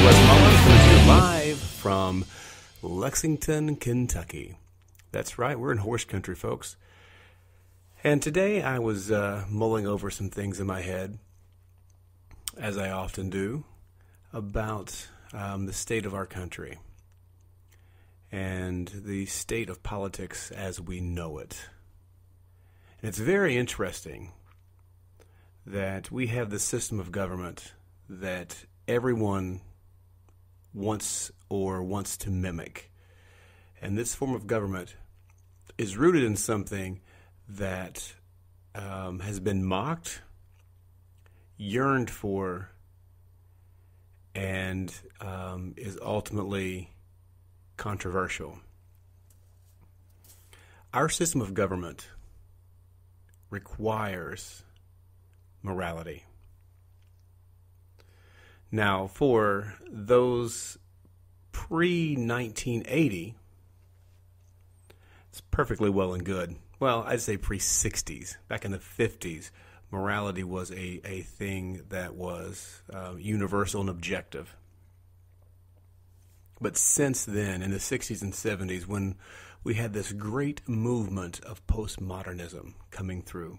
Live from Lexington, Kentucky. That's right, we're in horse country, folks. And today I was mulling over some things in my head, as I often do, about the state of our country and the state of politics as we know it. And it's very interesting that we have this system of government that everyone wants to mimic. And this form of government is rooted in something that has been mocked, yearned for, and is ultimately controversial. Our system of government requires morality. Now, for those pre-1980, it's perfectly well and good. Well, I'd say pre-60s. Back in the 50s, morality was a thing that was universal and objective. But since then, in the 60s and 70s, when we had this great movement of postmodernism coming through,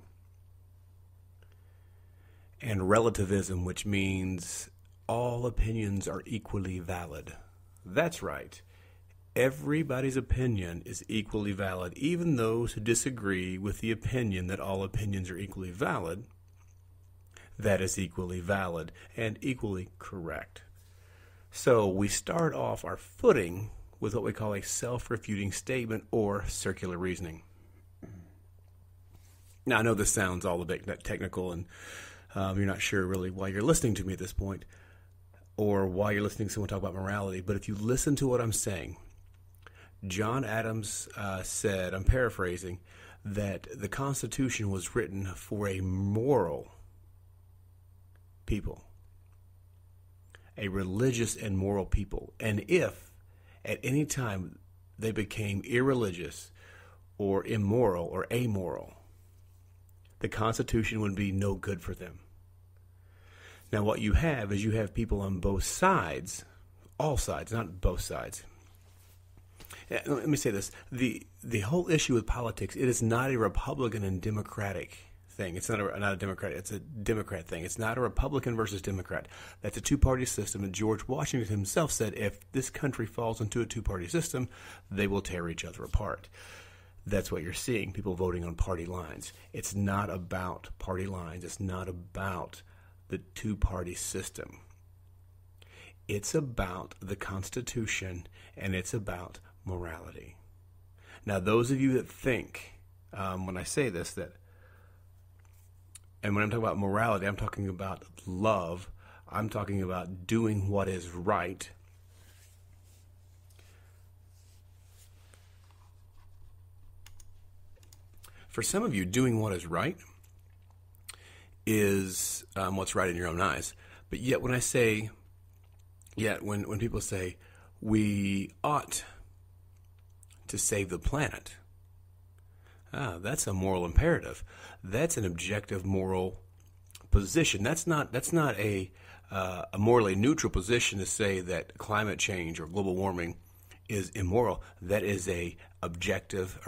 and relativism, which means all opinions are equally valid. That's right. Everybody's opinion is equally valid. Even those who disagree with the opinion that all opinions are equally valid, that is equally valid and equally correct. So we start off our footing with what we call a self-refuting statement or circular reasoning. Now, I know this sounds all a bit technical, and you're not sure really why you're listening to me at this point, or why you're listening to someone talk about morality. But if you listen to what I'm saying, John Adams said, I'm paraphrasing, that the Constitution was written for a moral people, a religious and moral people. And if at any time they became irreligious or immoral or amoral, the Constitution would be no good for them. Now, what you have is you have people on both sides, all sides, not both sides. Let me say this. The whole issue with politics, it is not a Republican and Democratic thing. It's not a Democrat. It's a Democrat thing. It's not a Republican versus Democrat. That's a two-party system. And George Washington himself said if this country falls into a two-party system, they will tear each other apart. That's what you're seeing, people voting on party lines. It's not about party lines. It's not about the two-party system. It's about the Constitution, and it's about morality. Now, those of you that think, when I say this, and when I'm talking about morality, I'm talking about love. I'm talking about doing what is right. For some of you, doing what is right is what's right in your own eyes. But yet when when people say we ought to save the planet, that's a moral imperative. That's an objective moral position. That's not a morally neutral position to say that climate change or global warming is immoral. That is an objective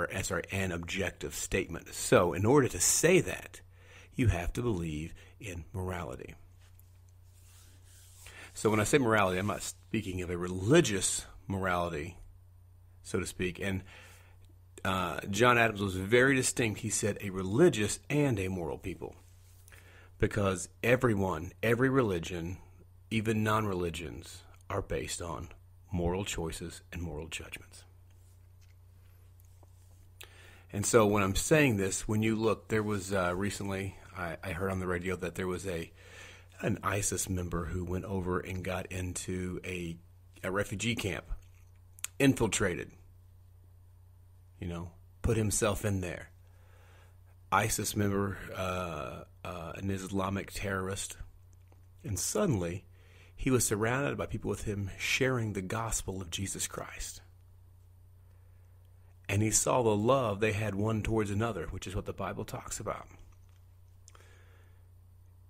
statement. So in order to say that, you have to believe in morality. So when I say morality, I'm not speaking of a religious morality, so to speak. And John Adams was very distinct. He said a religious and a moral people. Because every religion, even non-religions, are based on moral choices and moral judgments. And so when I'm saying this, when you look, there was recently, I heard on the radio that there was an ISIS member who went over and got into a refugee camp, infiltrated, put himself in there. ISIS member, an Islamic terrorist, and suddenly he was surrounded by people with him sharing the gospel of Jesus Christ. And he saw the love they had one towards another, which is what the Bible talks about.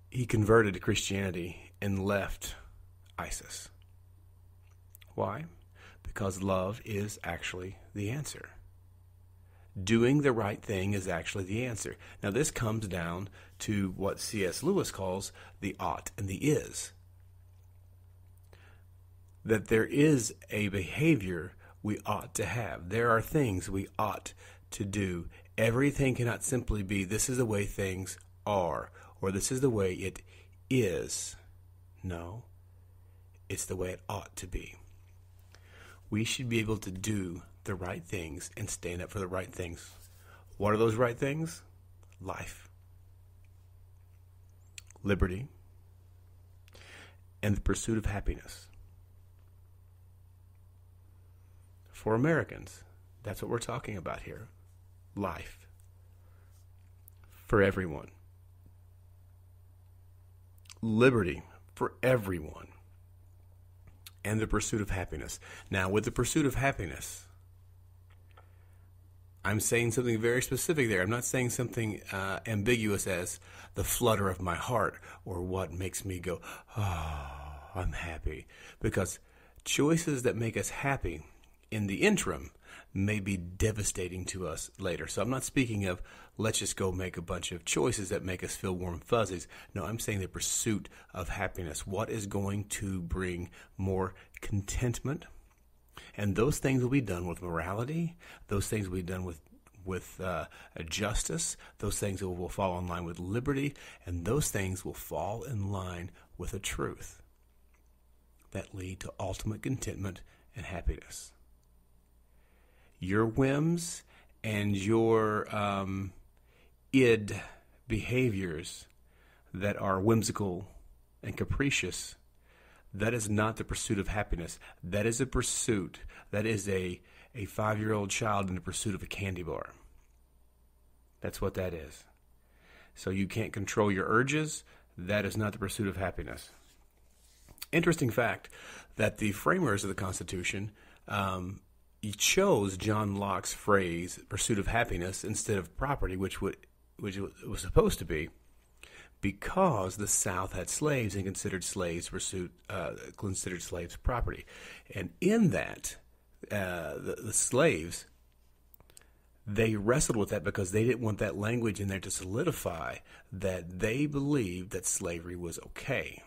He converted to Christianity and left ISIS. Why? Because love is actually the answer. Doing the right thing is actually the answer. Now, this comes down to what C.S. Lewis calls the ought and the is. That there is a behavior we ought to have. There are things we ought to do. Everything cannot simply be, this is the way things are, or this is the way it is. No, it's the way it ought to be. We should be able to do the right things and stand up for the right things. What are those right things? Life, liberty, and the pursuit of happiness. For Americans, that's what we're talking about here. Life. For everyone. Liberty for everyone. And the pursuit of happiness. Now, with the pursuit of happiness, I'm saying something very specific there. I'm not saying something ambiguous as the flutter of my heart or what makes me go, oh, I'm happy. Because choices that make us happy in the interim may be devastating to us later. So I'm not speaking of let's just go make a bunch of choices that make us feel warm fuzzies. No, I'm saying the pursuit of happiness. What is going to bring more contentment? And those things will be done with morality. Those things will be done with justice. Those things will fall in line with liberty. And those things will fall in line with a truth that lead to ultimate contentment and happiness. Your whims and your id behaviors that are whimsical and capricious, that is not the pursuit of happiness. That is a pursuit. That is a 5-year-old child in the pursuit of a candy bar. That's what that is. So you can't control your urges. That is not the pursuit of happiness. Interesting fact that the framers of the Constitution chose John Locke's phrase, pursuit of happiness, instead of property, which it was supposed to be, because the South had slaves and considered slaves property. And in that, the slaves, they wrestled with that because they didn't want that language in there to solidify that they believed that slavery was okay.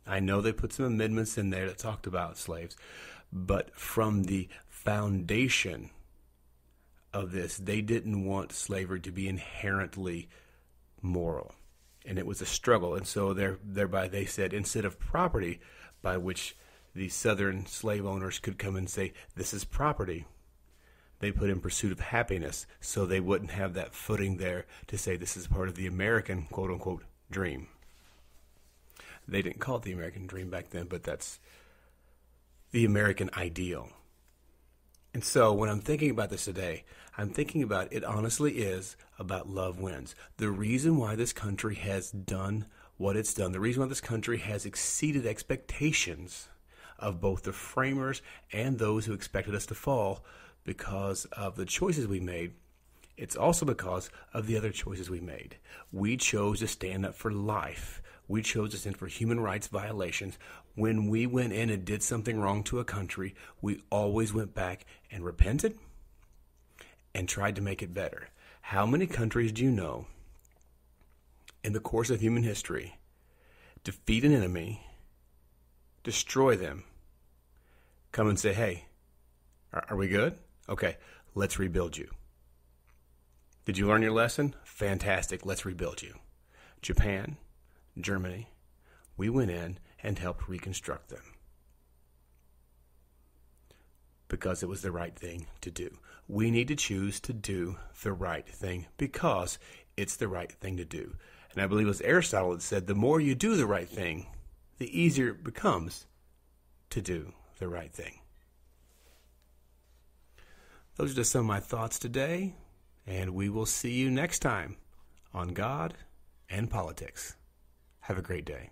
I know they put some amendments in there that talked about slaves, but from the foundation of this, they didn't want slavery to be inherently moral. And it was a struggle. And so thereby they said, instead of property, by which the Southern slave owners could come and say, this is property, they put in pursuit of happiness, so they wouldn't have that footing there to say this is part of the American, quote-unquote, dream. They didn't call it the American dream back then, but that's the American ideal. And so when I'm thinking about this today, I'm thinking about it honestly is about love wins. The reason why this country has done what it's done, the reason why this country has exceeded expectations of both the framers and those who expected us to fall because of the choices we made, it's also because of the other choices we made. We chose to stand up for life. We chose to stand for human rights violations. When we went in and did something wrong to a country, we always went back and repented and tried to make it better. How many countries do you know in the course of human history defeat an enemy, destroy them, come and say, hey, are we good? Okay, let's rebuild you. Did you learn your lesson? Fantastic, let's rebuild you. Japan, Germany, we went in and helped reconstruct them because it was the right thing to do. We need to choose to do the right thing because it's the right thing to do. And I believe it was Aristotle that said, the more you do the right thing, the easier it becomes to do the right thing. Those are just some of my thoughts today, and we will see you next time on God and Politics. Have a great day.